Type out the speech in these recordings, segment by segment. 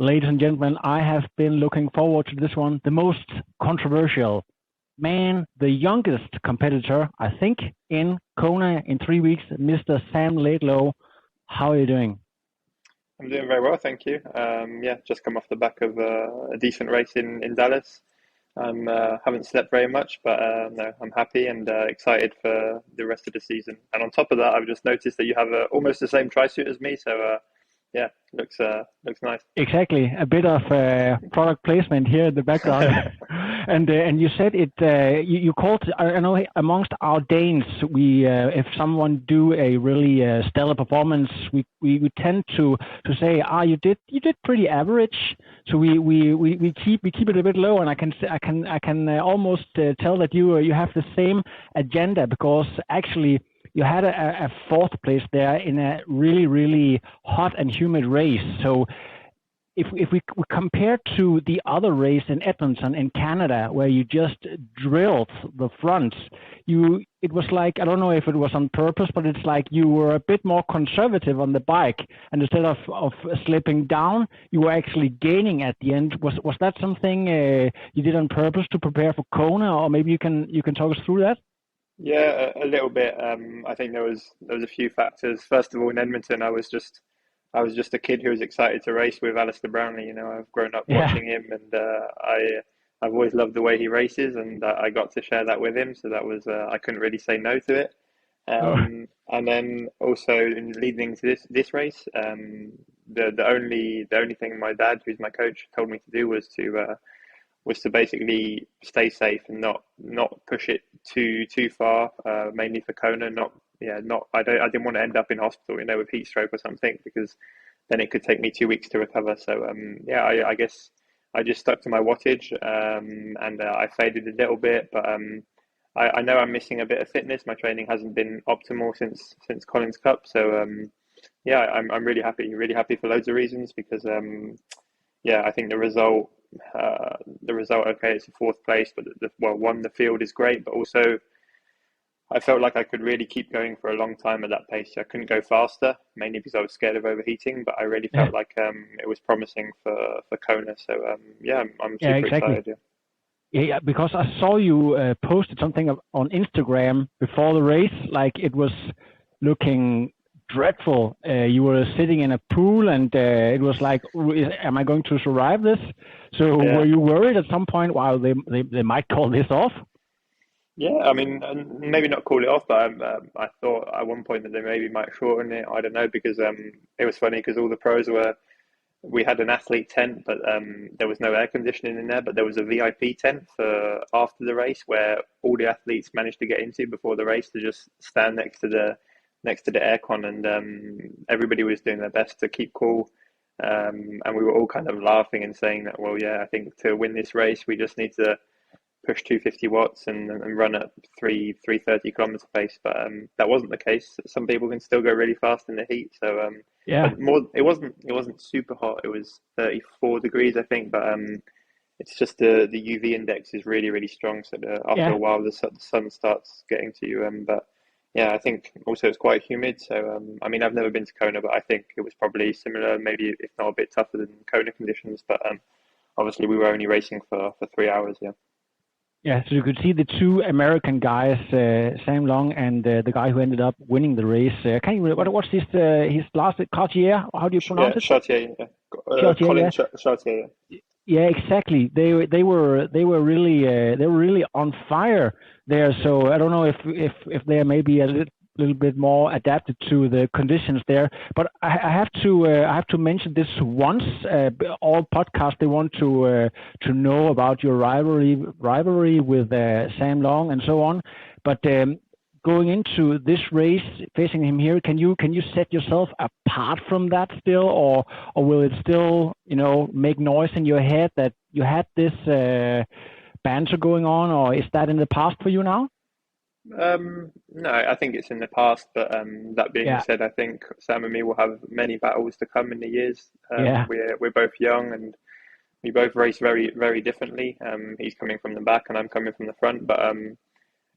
Ladies and gentlemen, I have been looking forward to this one. The most controversial man, the youngest competitor, I think, in Kona in 3 weeks, Mr. Sam Laidlow. How are you doing? I'm doing very well, thank you. Yeah, just come off the back of a decent race in Dallas. Haven't slept very much, but no, I'm happy and excited for the rest of the season. And on top of that, I've just noticed that you have almost the same tri suit as me, so yeah, looks nice. Exactly, a bit of product placement here in the background, and you said it. You called. I know amongst our Danes, we if someone do a really stellar performance, we tend to say, you did pretty average. So we keep it a bit low, and I can almost tell that you have the same agenda because actually you had a fourth place there in a really, really hot and humid race. So if we compare to the other race in Edmonton in Canada, where you just drilled the fronts, it was like, I don't know if it was on purpose, but it's like you were a bit more conservative on the bike, and instead of slipping down, you were actually gaining at the end. Was that something you did on purpose to prepare for Kona, or maybe you can talk us through that? Yeah, a little bit. I think there was a few factors. First of all, in Edmonton, I was just a kid who was excited to race with Alistair Brownlee. I've grown up Yeah. watching him, and I've always loved the way he races, and I got to share that with him. So that was I couldn't really say no to it. Oh, And then also in leading to this race, the only thing my dad, who's my coach, told me to do was to basically stay safe and not push it too far, mainly for Kona. Not yeah, not I didn't want to end up in hospital, with heat stroke or something, because then it could take me 2 weeks to recover. So yeah, I guess I just stuck to my wattage, and I faded a little bit, but I know I'm missing a bit of fitness. My training hasn't been optimal since Collins Cup, so yeah, I'm really happy for loads of reasons because yeah, I think the result, okay, it's a fourth place, but well, one, the field is great, but also I felt like I could really keep going for a long time at that pace. I couldn't go faster, mainly because I was scared of overheating, but I really yeah, felt like it was promising for Kona. So yeah, I'm yeah, super exactly. excited. Yeah. Yeah, yeah, because I saw you posted something on Instagram before the race, like it was looking dreadful. You were sitting in a pool, and it was like, am I going to survive this? So were Yeah. you worried at some point? Wow, they might call this off. Yeah, I mean, maybe not call it off, but I thought at one point that they maybe might shorten it. I don't know, because it was funny because all the pros were. We had an athlete tent, but there was no air conditioning in there. But there was a VIP tent for after the race where all the athletes managed to get into before the race to just stand next to the aircon, and everybody was doing their best to keep cool. And we were all kind of laughing and saying that, well, yeah, I think to win this race, we just need to push 250 watts and run at 330 kilometer pace, but that wasn't the case. Some people can still go really fast in the heat, so Yeah, but more it wasn't super hot. It was 34 degrees, I think, but it's just the UV index is really strong, so after yeah. a while the sun starts getting to you. But yeah, I think also it's quite humid, so I mean, I've never been to Kona, but I think it was probably similar, maybe if not a bit tougher than Kona conditions, but obviously we were only racing for 3 hours. Yeah. Yeah, so you could see the two American guys, Sam Long and the guy who ended up winning the race. Can you what's his last Cartier? How do you pronounce Yeah, it? Chartier. Yeah. Chartier, Colin yeah. Chartier. Yeah, exactly. They were really on fire there. So I don't know if they're maybe a little bit more adapted to the conditions there. But I have to mention this once. All podcasts they want to know about your rivalry with Sam Long and so on. But going into this race, facing him here, can you set yourself apart from that still, or will it still make noise in your head that you had this banter going on, or is that in the past for you now? No, I think it's in the past, but that being Yeah, said, I think Sam and me will have many battles to come in the years. yeah, We're both young and we both race very differently. He's coming from the back and I'm coming from the front, but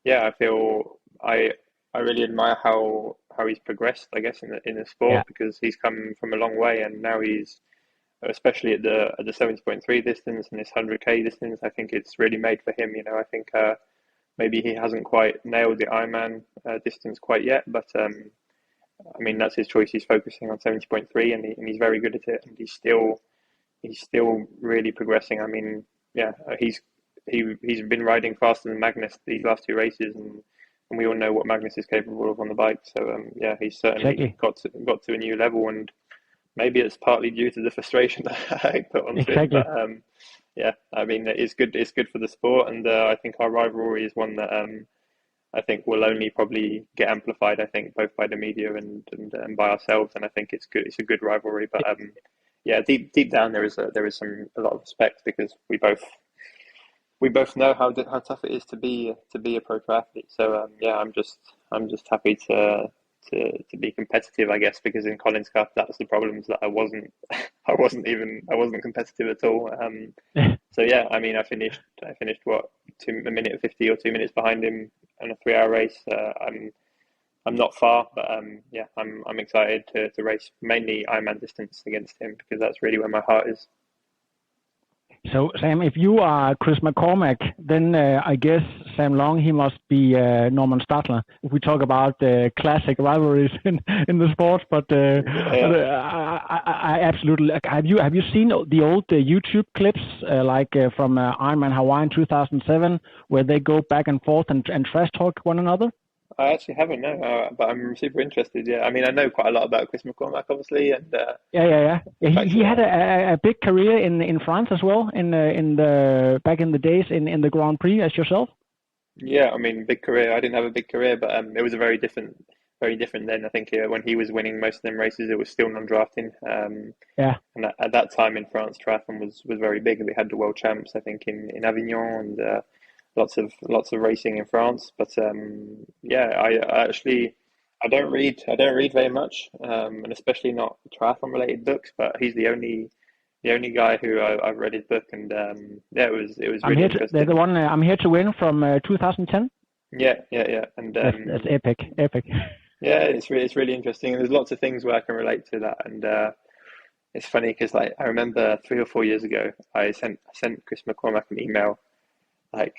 yeah, I feel I really admire how he's progressed, I guess, in the yeah, sport, because he's come from a long way and now he's especially at the 70.3 distance and this 100K distance. I think it's really made for him. I think maybe he hasn't quite nailed the Ironman distance quite yet, but I mean that's his choice. He's focusing on 70.3, and he's very good at it, and he's still really progressing. I mean, yeah, he's been riding faster than Magnus these last two races, and we all know what Magnus is capable of on the bike. So yeah, he's certainly got to a new level, and maybe it's partly due to the frustration that I put onto it. But yeah, I mean, it's good. It's good for the sport, and I think our rivalry is one that I think will only probably get amplified. I think both by the media and by ourselves, and I think it's good. It's a good rivalry, but yeah, deep down there is a lot of respect, because we both know how tough it is to be a pro triathlete. So yeah, I'm just happy to be competitive, I guess, because in Collins Cup that was the problems, that I wasn't competitive at all. So yeah, I mean, I finished what, a minute 50 or 2 minutes behind him in a 3-hour race. I'm not far, but yeah, I'm excited to race mainly Ironman distance against him, because that's really where my heart is. So, Sam, if you are Chris McCormack, then I guess Sam Long, he must be Norman Stadler, if we talk about classic rivalries in the sport. But I absolutely... Have you seen the old YouTube clips, from Ironman Hawaii in 2007, where they go back and forth and trash talk one another? I actually haven't, no, but I'm super interested. Yeah, I mean, I know quite a lot about Chris McCormack, obviously, and yeah. He had a big career in France as well, in the back in the days in the Grand Prix as yourself. Yeah, I mean, big career. I didn't have a big career, but it was a very different then. I think when he was winning most of them races, it was still non-drafting. Yeah, and at that time in France, triathlon was very big. They had the world champs, I think, in Avignon, and lots of racing in France. But yeah, I actually don't read very much, and especially not triathlon related books. But he's the only guy who I've read his book, and yeah, it was really interesting. The one I'm Here to Win from 2010. Yeah, and that's epic. Yeah, it's really interesting, and there's lots of things where I can relate to that, and it's funny because I remember 3 or 4 years ago I sent Chris McCormack an email. I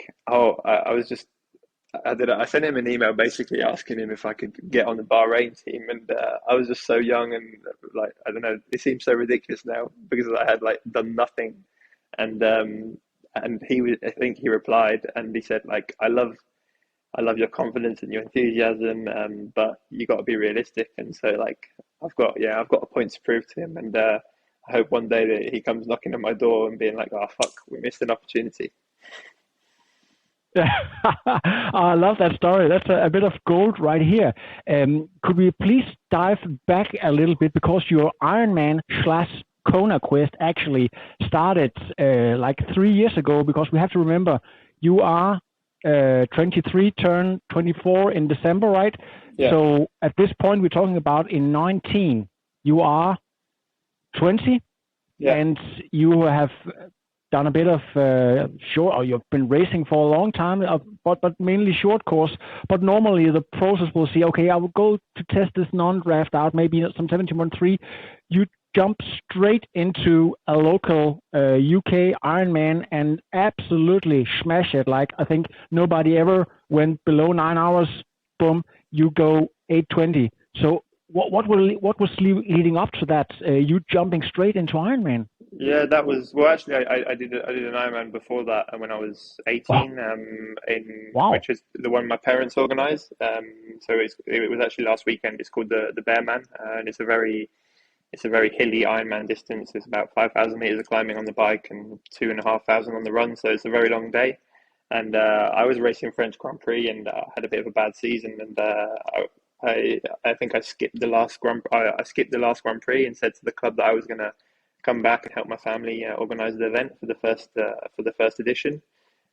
sent him an email basically asking him if I could get on the Bahrain team, and I was just so young, and I don't know, it seems so ridiculous now because I had done nothing, and I think he replied and he said I love your confidence and your enthusiasm, but you got to be realistic, and so I've got a point to prove to him, and I hope one day that he comes knocking on my door and being like, oh fuck, we missed an opportunity. I love that story. That's a bit of gold right here. Could we please dive back a little bit, because your Ironman / Kona quest actually started 3 years ago, because we have to remember you are 23, turn 24 in December, right? Yeah. So at this point we're talking about in 19, you are 20, yeah. And you have done a bit of you've been racing for a long time, but mainly short course. But normally the process will say, okay, I will go to test this non-draft out, maybe some 71.3. You jump straight into a local UK Ironman and absolutely smash it. I think nobody ever went below 9 hours. Boom, you go 8:20. So what was leading up to that? You jumping straight into Ironman? Yeah, that was actually I did an Ironman before that when I was 18. Wow. Which is the one my parents organised. So it was actually last weekend. It's called the Bearman, and it's a very hilly Ironman distance. It's about 5,000 meters of climbing on the bike and 2,500 on the run. So it's a very long day. And I was racing French Grand Prix and had a bit of a bad season, and I think I skipped the last Grand Prix and said to the club that I was going to come back and help my family organize the event for the first edition.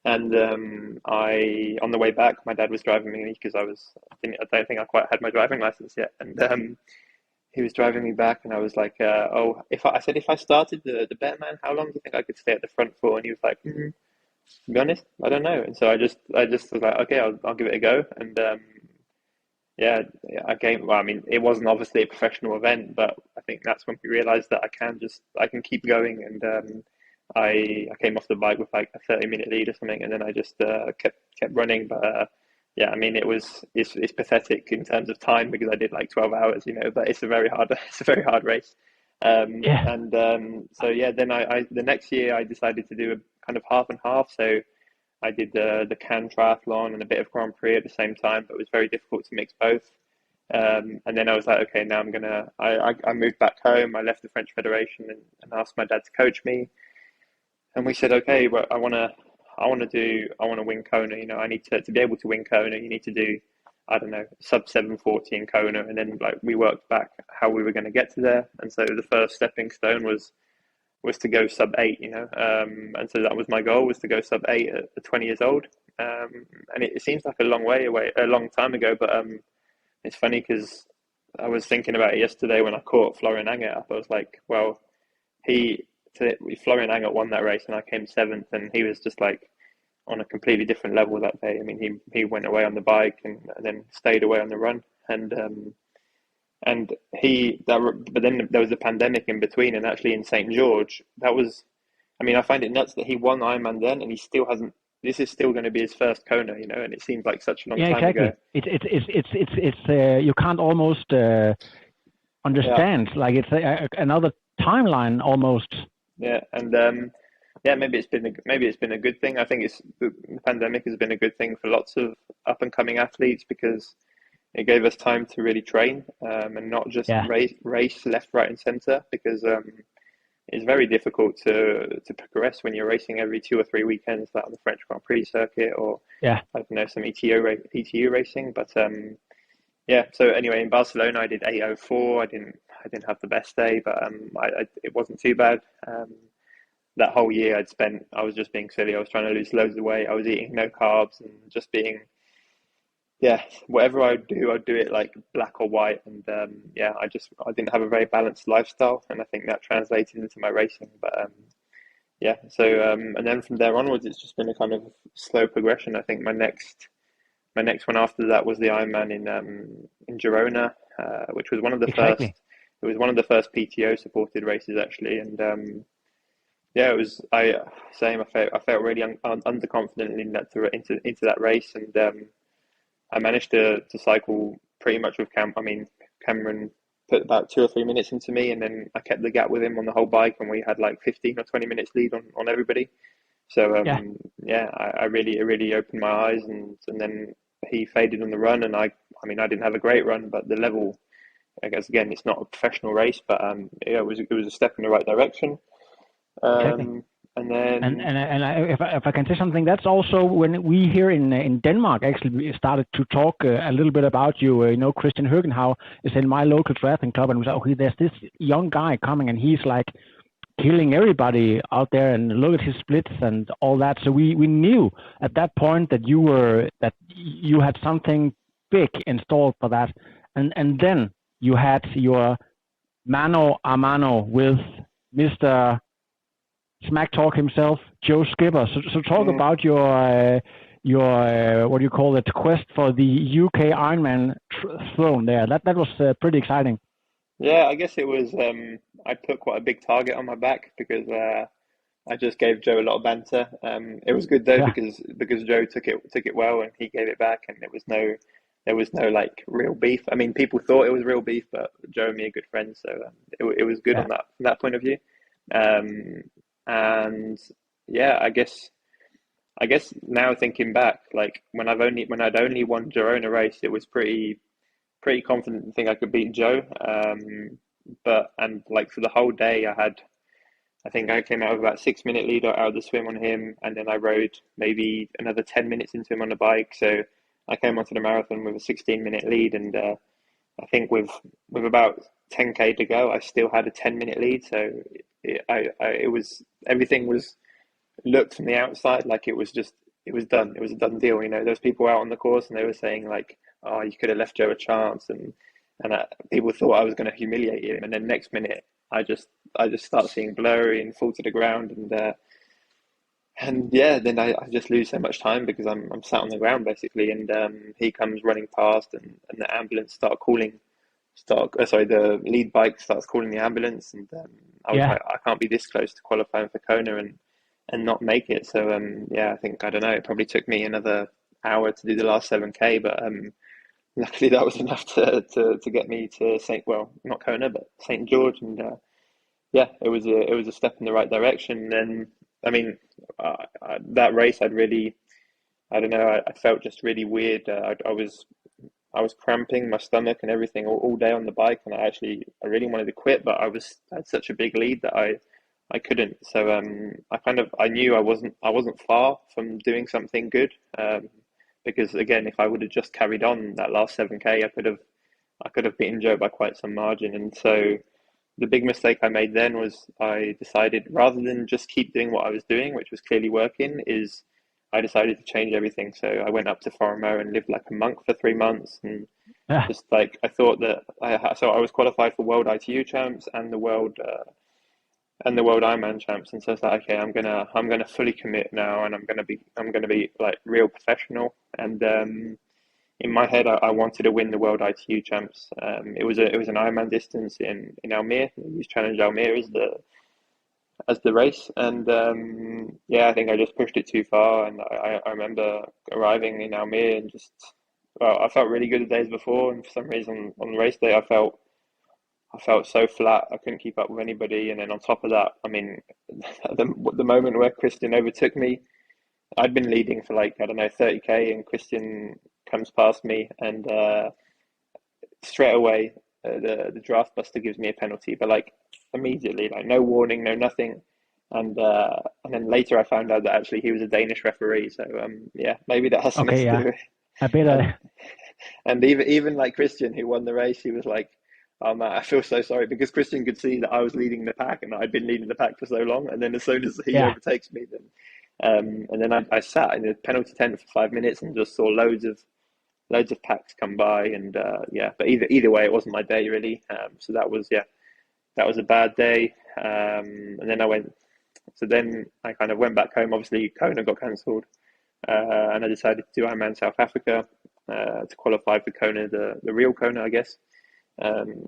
And on the way back, my dad was driving me because I don't think I quite had my driving license yet, and he was driving me back, and I was like, if I started the Bearman, how long do you think I could stay at the front for? And he was like, to be honest, I don't know. And so I just was like, okay, I'll give it a go. And yeah, I came. Well, I mean, it wasn't obviously a professional event, but I think that's when we realized that I can keep going. And I came off the bike with like a 30-minute lead or something, and then I just kept running. But yeah, I mean, it's pathetic in terms of time because I did like 12 hours, you know. But it's a very hard it's a very hard race. Yeah. And so yeah, then I the next year I decided to do a kind of half and half. So I did the Cannes triathlon and a bit of Grand Prix at the same time, but it was very difficult to mix both. And then I was like, okay, now I'm gonna. I moved back home. I left the French Federation and asked my dad to coach me. And we said, okay, well, I want to win Kona. You know, I need to be able to win Kona. You need to do, I don't know, sub 740 in Kona. And then like we worked back how we were going to get to there. And so the first stepping stone was to go sub 8, you know. And so that was my goal, was to go sub 8 at 20 years old. And it seems like a long way away, a long time ago, but it's funny because I was thinking about it yesterday when I caught Florian Angert up. I was like, well, he Florian Angert won that race and I came seventh, and he was just like on a completely different level that day. I mean, he went away on the bike and then stayed away on the run, and but then there was a pandemic in between, and actually in St. George, that was, I mean, I find it nuts that he won Ironman then, and he still hasn't. This is still going to be his first Kona, you know, and it seems like such a long Yeah, time exactly. ago. You can't almost Yeah, understand. Like it's another timeline almost. yeah, and yeah, maybe it's been a good thing. I think the pandemic has been a good thing for lots of up and coming athletes because it gave us time to really train and not just Yeah, race left, right, and center because it's very difficult to progress when you're racing every 2 or 3 weekends, like on the French Grand Prix circuit or yeah. I don't know, some ETU racing. But yeah. So anyway, in Barcelona, I did 8:04. I didn't have the best day, but it wasn't too bad. That whole year I was just being silly. I was trying to lose loads of weight. I was eating no carbs and just being, yeah, whatever I'd do it like black or white. And yeah, I didn't have a very balanced lifestyle, and I think that translated into my racing. But yeah, so and then from there onwards, it's just been a kind of slow progression. I think my next one after that was the Ironman in Girona, which was one of the first. Exactly. It was one of the first PTO supported races actually, and yeah, it was. I felt really underconfident in into that race, and I managed to cycle pretty much with Cam. I mean, Cameron put about 2 or 3 minutes into me, and then I kept the gap with him on the whole bike, and we had like 15 or 20 minutes lead on everybody. So Yeah. yeah, it really opened my eyes, and then he faded on the run, and I mean, I didn't have a great run, but the level, I guess again, it's not a professional race, but yeah, it was a step in the right direction. Exactly. And then If I can say something, that's also when we here in Denmark actually we started to talk a little bit about you. You know, Christian Høgenhav is in my local triathlon club, and we said, okay, there's this young guy coming, and he's like killing everybody out there, and look at his splits and all that. So we knew at that point that you had something big installed for that, and then you had your mano a mano with Mr. Smack Talk himself, Joe Skipper. So talk mm, about your what do you call it, quest for the UK Ironman throne there. That was pretty exciting. yeah, I guess it was. I put quite a big target on my back because I just gave Joe a lot of banter. It was good though Yeah, because Joe took it well and he gave it back, and there was no like real beef. I mean, people thought it was real beef, but Joe and me are good friends, so it was good yeah, on that point of view. Um, and yeah, I guess now thinking back, like when I'd only won Girona race, it was pretty confident to think I could beat Joe. But and like for the whole day, I think I came out with about 6 minute lead out of the swim on him, and then I rode maybe another 10 minutes into him on the bike. So I came onto the marathon with a 16-minute lead, and I think with about 10K to go, I still had a 10-minute lead. So it was everything was looked from the outside like it was done. It was a done deal. You know, there's people out on the course and they were saying like, "Oh, you could have left Joe a chance," and people thought I was going to humiliate him. And then next minute, I just start seeing blurry and fall to the ground, and And yeah, then I just lose so much time because I'm sat on the ground basically, and he comes running past, and the ambulance sorry, the lead bike starts calling the ambulance, and I was Yeah. like, I can't be this close to qualifying for Kona and not make it. So yeah, I don't know, it probably took me another hour to do the last 7K, but luckily that was enough to get me to not Kona, but St. George, and yeah, it was a step in the right direction. And I mean, that race, I don't know, I felt just really weird. I was cramping my stomach and everything all day on the bike, and I really wanted to quit, but I had such a big lead that I couldn't. So I knew I wasn't far from doing something good. Because again, if I would have just carried on that last 7K, I could have beaten Joe by quite some margin. And so the big mistake I made then was I decided, rather than just keep doing what I was doing, which was clearly working, is I decided to change everything. So I went up to Foromo and lived like a monk for 3 months, and Yeah. just like I thought that so I was qualified for World ITU champs and the World Ironman champs, and so it's like, okay, I'm gonna fully commit now, and I'm gonna be like real professional. And in my head, I wanted to win the World ITU champs. It was an Ironman distance in Almere. We used Challenge Almere as the race, and yeah, I think I just pushed it too far. And I remember arriving in Almere and I felt really good the days before, and for some reason on the race day, I felt so flat. I couldn't keep up with anybody, and then on top of that, I mean, the moment where Christian overtook me, I'd been leading for like, I don't know, 30K, and Christian comes past me, and straight away the draft buster gives me a penalty, but like immediately, like no warning, no nothing. And then later I found out that actually he was a Danish referee. So yeah, maybe that has something Okay. to Yeah. do with it. A bit. And and even like Christian, who won the race, he was like, "Oh man, I feel so sorry," because Christian could see that I was leading the pack and I'd been leading the pack for so long. And then as soon as he Yeah. overtakes me, then and then I sat in the penalty tent for 5 minutes and just saw loads of packs come by, and yeah. But either way, it wasn't my day really. So that was a bad day. And then I kind of went back home. Obviously, Kona got cancelled, and I decided to do Ironman South Africa to qualify for Kona, the real Kona, I guess. Um,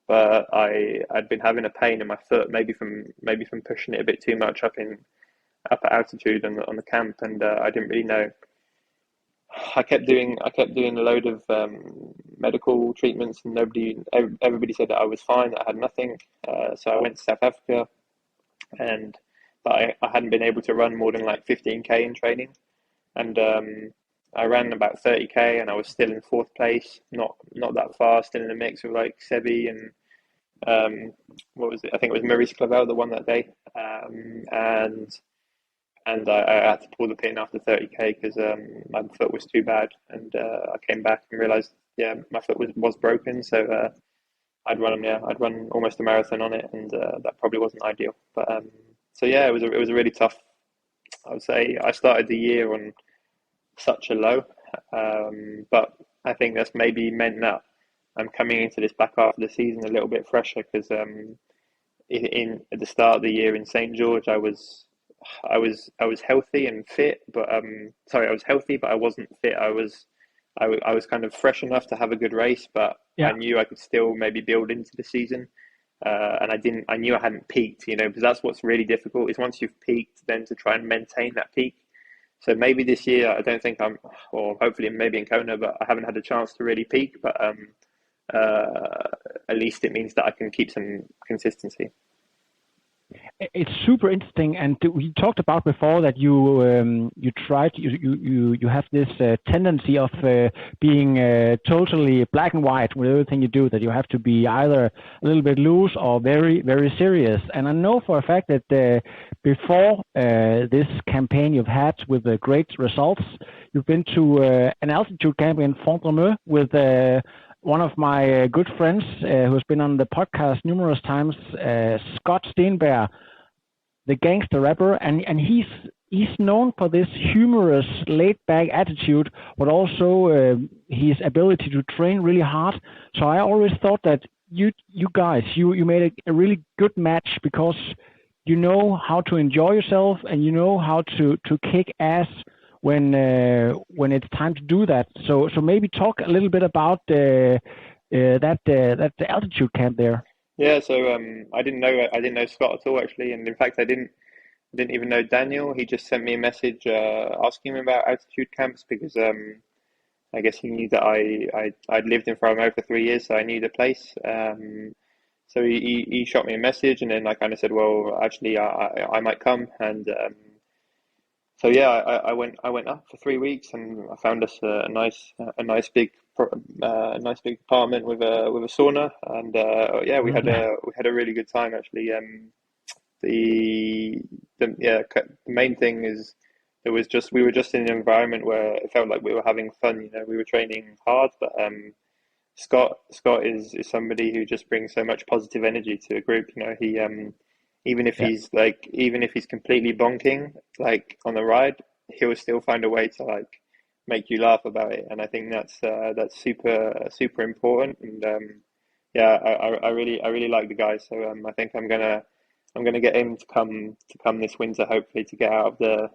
but I'd been having a pain in my foot, maybe from pushing it a bit too much up at altitude on the camp, and I didn't really know. I kept doing a load of medical treatments, and everybody said that I was fine, that I had nothing. So I went to South Africa, and but I hadn't been able to run more than like 15K in training, and I ran about 30K, and I was still in fourth place, not that far, still in the mix with like Sebi and what was it? I think it was Maurice Clavel that won that day, and I had to pull the pin after 30K because my foot was too bad, and I came back and realized, yeah, my foot was broken. So I'd run almost a marathon on it, and that probably wasn't ideal. But so yeah, it was a really tough. I would say I started the year on such a low, but I think that's maybe meant that I'm coming into this back half of the season a little bit fresher because in at the start of the year in St. George, I was healthy and fit, but sorry, I was healthy, but I wasn't fit. I was kind of fresh enough to have a good race, but I Yeah. knew I could still maybe build into the season. And I didn't. I knew I hadn't peaked, because that's what's really difficult is once you've peaked, then to try and maintain that peak. So maybe this year I don't think or hopefully maybe in Kona, but I haven't had a chance to really peak. But at least it means that I can keep some consistency. It's super interesting, and we talked about before that you have this tendency of being totally black and white with everything you do. That you have to be either a little bit loose or very very serious. And I know for a fact that before this campaign you've had with great results, you've been to an altitude camp in Font-Romeu with one of my good friends who's been on the podcast numerous times, Scott Steenberg, the gangster rapper, and he's known for this humorous, laid-back attitude, but also his ability to train really hard. So I always thought that you guys made a really good match because you know how to enjoy yourself, and you know how to kick ass when it's time to do that. So maybe talk a little bit about that the altitude camp there. Yeah, so I didn't know Scott at all actually, and in fact I didn't even know Daniel. He just sent me a message asking me about altitude camps because I guess he knew that I'd lived in Framo for 3 years, so I knew the place. So he shot me a message, and then I kind of said, well, actually, I might come, and so yeah, I went up for 3 weeks, and I found us a nice big apartment with a sauna, and yeah, we had a really good time actually. The the main thing is we were just in an environment where it felt like we were having fun. You know, we were training hard, but Scott is somebody who just brings so much positive energy to a group. You know, he Yeah. even if he's completely bonking like on the ride, he'll still find a way to like make you laugh about it. And I think that's super important. And yeah, I really like the guy. So I think I'm gonna get him to come this winter, hopefully, to get out of the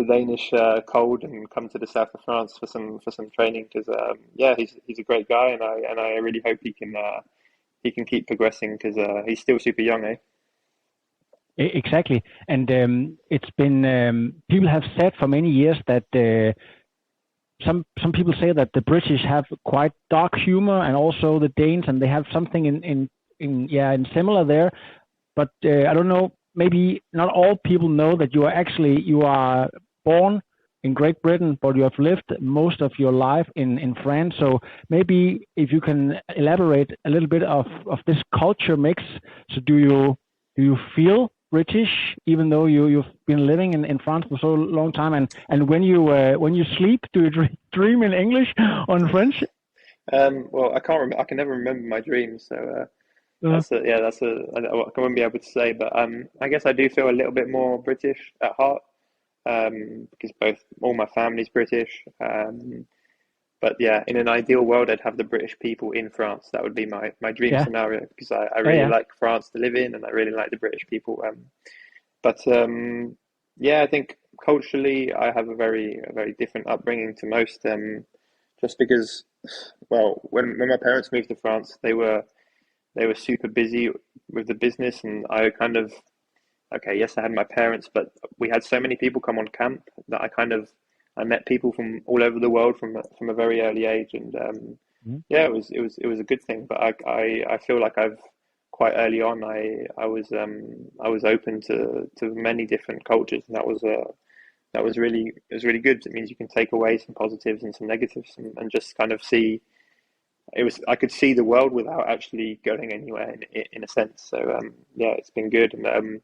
Danish cold and come to the south of France for some training because yeah, he's a great guy, and I really hope he can keep progressing because he's still super young, eh? Exactly. And it's been people have said for many years that some people say that the British have quite dark humor, and also the Danes, and they have something in similar there. But I don't know. Maybe not all people know that you are born in Great Britain, but you have lived most of your life in France. So maybe if you can elaborate a little bit of this culture mix. So do you feel British even though you've been living in France for so long time? And when you sleep, do you dream in English or in French? Well, I can't remember. I can never remember my dreams, so Uh, I wouldn't be able to say. But I guess I do feel a little bit more British at heart because both all my family's British. But yeah, in an ideal world, I'd have the British people in France. That would be my dream yeah, scenario because I yeah, really yeah. like France to live in, and I really like the British people. But yeah, I think culturally, I have a very different upbringing to most. Just because, well, when my parents moved to France, they were super busy with the business, and I kind of okay, yes, I had my parents, but we had so many people come on camp that I met people from all over the world from a very early age, and Mhm. yeah, it was a good thing. But I feel like I've quite early on I was open to many different cultures, and that was really it was really good. It means you can take away some positives and some negatives, and just kind of see it was I could see the world without actually going anywhere in a sense. So yeah, it's been good, and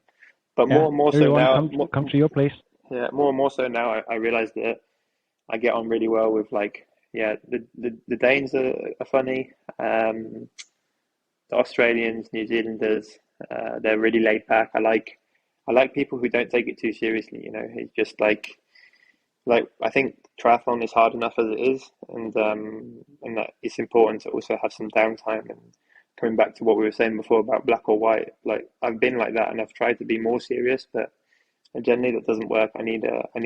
but Yeah, more so everyone now, come to your place. yeah, more and more so now, I realize that I get on really well with like, yeah, the Danes are funny, the Australians, New Zealanders, they're really laid back. I like people who don't take it too seriously. You know, it's just like I think triathlon is hard enough as it is, and that it's important to also have some downtime. And coming back to what we were saying before about black or white, like I've been like that, and I've tried to be more serious, but generally that doesn't work. I need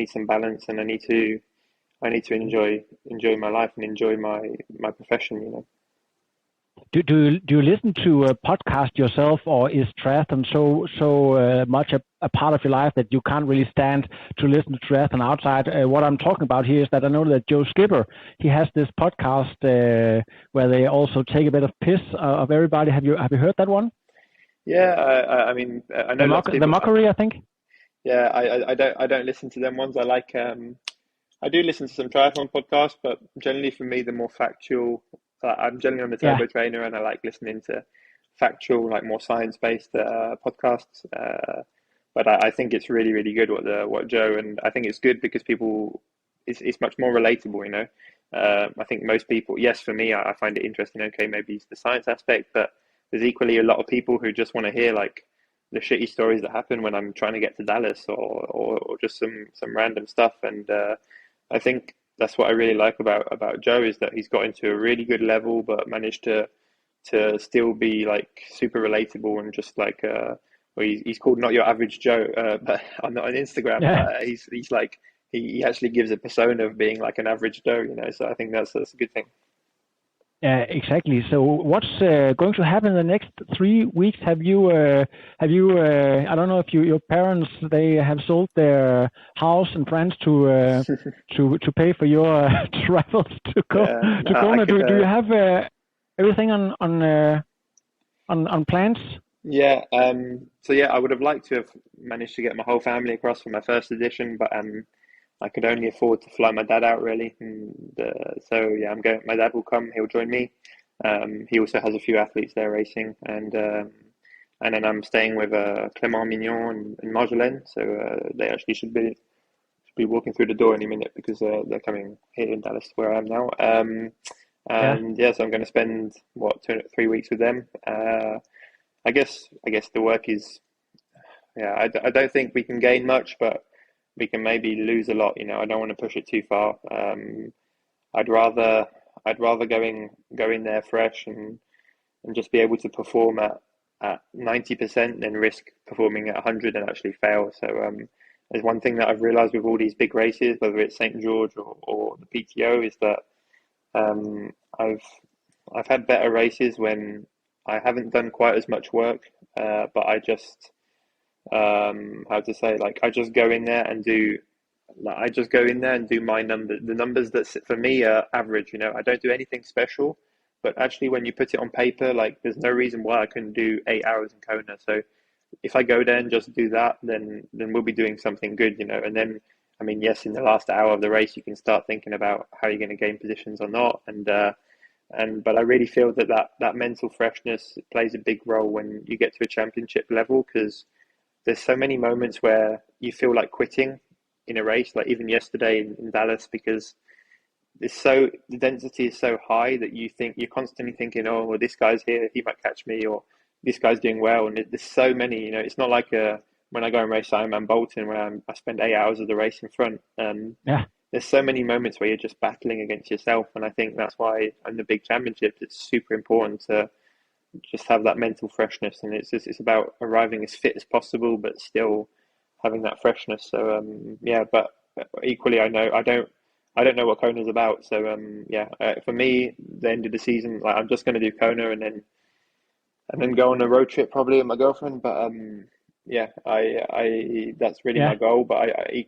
some balance, and I need to enjoy my life and enjoy my profession. You know. Do you listen to a podcast yourself, or is triathlon so much a part of your life that you can't really stand to listen to triathlon outside? What I'm talking about here is that I know that Joe Skipper, he has this podcast where they also take a bit of piss of everybody. Have you heard that one? Yeah, I mean, I know lots of The people. mockery, I think. Yeah, I don't listen to them ones. I like I do listen to some triathlon podcasts, but generally for me, the more factual. I'm generally on the Yeah. Turbo Trainer, and I like listening to factual, like more science-based podcasts. But I think it's really good what Joe, and I think it's good because people it's much more relatable. You know, I think most people, yes, for me, I find it interesting. Okay, maybe it's the science aspect, but there's equally a lot of people who just want to hear like the shitty stories that happen when I'm trying to get to Dallas, or just some random stuff. And I think that's what I really like about Joe is that he's got into a really good level, but managed to still be like super relatable and just like well, he's called Not Your Average Joe, but on Instagram, Yeah. he's like he actually gives a persona of being like an average Joe, you know. So I think that's a good thing. Exactly. So what's going to happen in the next 3 weeks? Have you, I don't know if your parents, they have sold their house in France to pay for your travels to Yeah, no, I Kona. could. Do you have everything on plans? Yeah. So yeah, I would have liked to have managed to get my whole family across for my first edition, but I could only afford to fly my dad out really, and so yeah, I'm going. My dad will come. He'll join me. He also has a few athletes there racing, and then I'm staying with Clément Mignon and Marjolaine. So they actually should be walking through the door any minute because they're coming here in Dallas where I am now. Yeah. And yeah, so I'm going to spend what 3 weeks with them. I guess the work is yeah. I don't think we can gain much, but we can maybe lose a lot. You know, I don't want to push it too far. I'd rather I'd rather go in there fresh and just be able to perform at 90% than risk performing at 100 and actually fail. So there's one thing that I've realized with all these big races, whether it's St. George or the PTO, is that um, I've I've had better races when I haven't done quite as much work, but I just how to say, like I just go in there and do like I just go in there and do my numbers, the numbers that for me are average. You know, I don't do anything special, but actually when you put it on paper, like there's no reason why I couldn't do 8 hours in Kona. So if I go there and just do that, then we'll be doing something good, you know. And then, I mean, yes, in the last hour of the race, you can start thinking about how you're going to gain positions or not. And but I really feel that mental freshness plays a big role when you get to a championship level because there's so many moments where you feel like quitting in a race, like even yesterday in Dallas, because the density is so high that you're constantly thinking, oh, well, this guy's here, he might catch me, or this guy's doing well, and there's so many. You know, it's not like when I go and race Ironman Bolton, where I spend 8 hours of the race in front. Yeah. There's so many moments where you're just battling against yourself, and I think that's why in the big championships it's super important to just have that mental freshness, and it's about arriving as fit as possible, but still having that freshness. So yeah, but equally, I don't know what Kona is about. So yeah, for me, the end of the season, like I'm just going to do Kona and then go on a road trip probably with my girlfriend. But yeah, I that's really my Yeah. goal. But I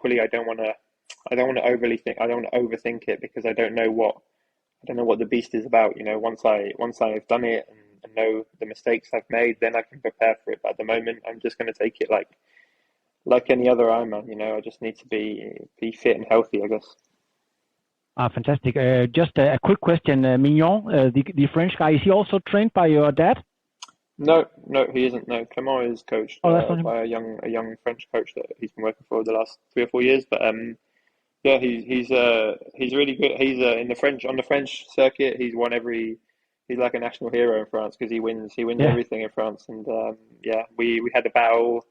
don't want to overly think. I don't want to overthink it because I don't know what the beast is about. You know, once I've done it and know the mistakes I've made, then I can prepare for it. But at the moment, I'm just going to take it like any other Ironman. You know, I just need to be fit and healthy, I guess. Fantastic. Just a quick question. Mignon, the French guy, is he also trained by your dad? No, no, he isn't. No, Clement is coached Oh, that's not him. by a young French coach that he's been working for the last 3 or 4 years. But yeah, he's really good. He's in the French on the French circuit. He's won every. He's like a national hero in France because he wins Yeah. everything in France. And yeah, we had a battle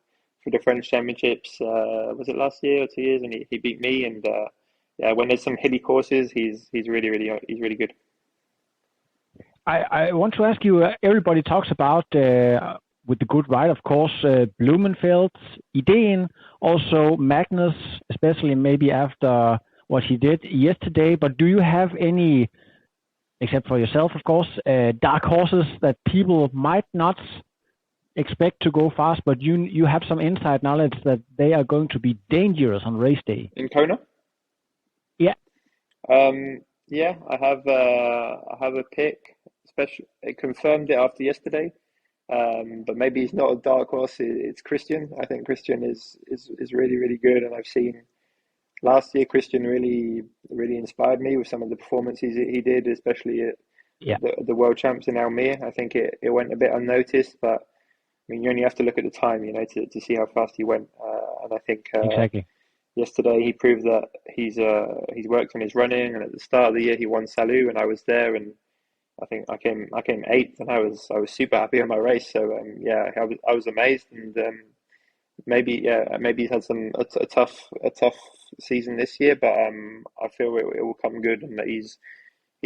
for the French Championships. Was it last year or 2 years? And he beat me. And yeah, when there's some hilly courses, he's really good. I want to ask you, everybody talks about, with the good right, of course, Blumenfeld's Ideen, also Magnus, especially maybe after what he did yesterday. But do you have any, except for yourself, of course, dark horses that people might not expect to go fast, but you have some inside knowledge that they are going to be dangerous on race day? In Kona? Yeah. Yeah, I have a pick. Especially, it confirmed it after yesterday. But maybe he's not a dark horse. It's Christian. I think Christian is really really good, and I've seen last year Christian really really inspired me with some of the performances he did, especially at Yeah. the World Champs in Almere. I think it went a bit unnoticed, but I mean you only have to look at the time, you know, to see how fast he went. And I think Exactly. yesterday he proved that he's worked on his running, and at the start of the year he won Salou, and I was there, and I think I came eighth, and I was super happy with my race. So yeah, I was amazed, and maybe he's had a tough season this year, but I feel it will come good, and that he's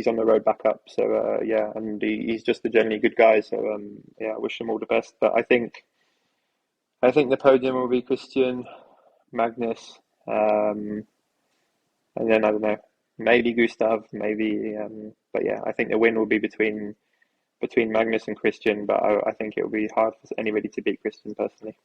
on the road back up. So yeah, and he's just a generally good guy. So yeah, I wish him all the best. But I think the podium will be Christian, Magnus, and then I don't know, maybe Gustav, maybe. But yeah, I think the win will be between Magnus and Christian. But I think it will be hard for anybody to beat Christian personally.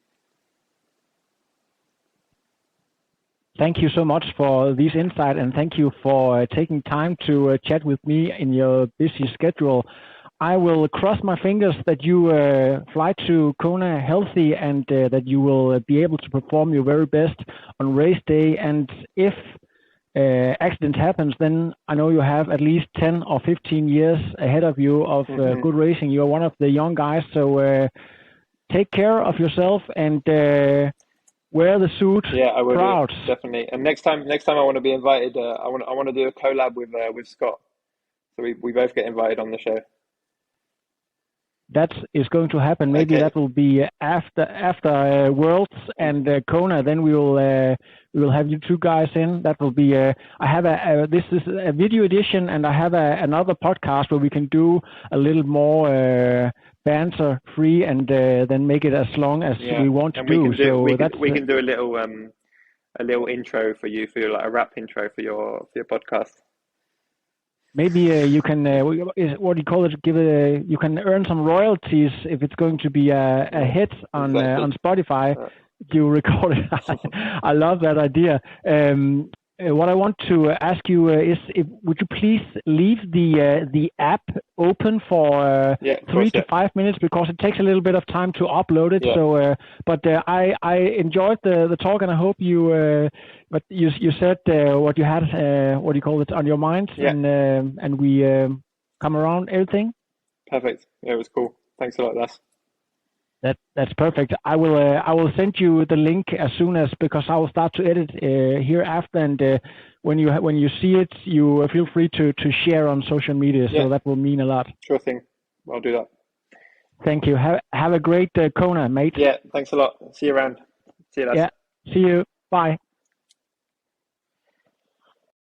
Thank you so much for this insight, and thank you for taking time to chat with me in your busy schedule. I will cross my fingers that you fly to Kona healthy and that you will be able to perform your very best on race day. And if accident happens, then I know you have at least 10 or 15 years ahead of you of good racing. You are one of the young guys, so take care of yourself and wear the suit. Yeah, I will proud. do, definitely. And next time I want to be invited. I want to do a collab with Scott, so we both get invited on the show. That is going to happen. Maybe that will be after Worlds and Kona. Then we will have you two guys in. That will be. I have this is a video edition, and I have another podcast where we can do a little more banter free, and then make it as long as we want to do. We can do a little intro for you, like a rap intro for your podcast. Maybe you can, what do you call it? You can earn some royalties if it's going to be a hit on Spotify. You record it. I love that idea. What I want to ask you is, would you please leave the app open for 3 to 5 minutes, because it takes a little bit of time to upload it. Yeah. So, but I enjoyed the talk, and I hope you. But you said what you had, what do you call it, on your mind, and we come around everything. Perfect. Yeah, it was cool. Thanks a lot, Les. That's perfect. I will send you the link as soon as, because I will start to edit here after, and when you see it, you feel free to share on social media. So that will mean a lot. Sure thing. I'll do that. Thank you. Have a great Kona, mate. Yeah. Thanks a lot. See you around. See you, Les. Yeah. See you. Bye.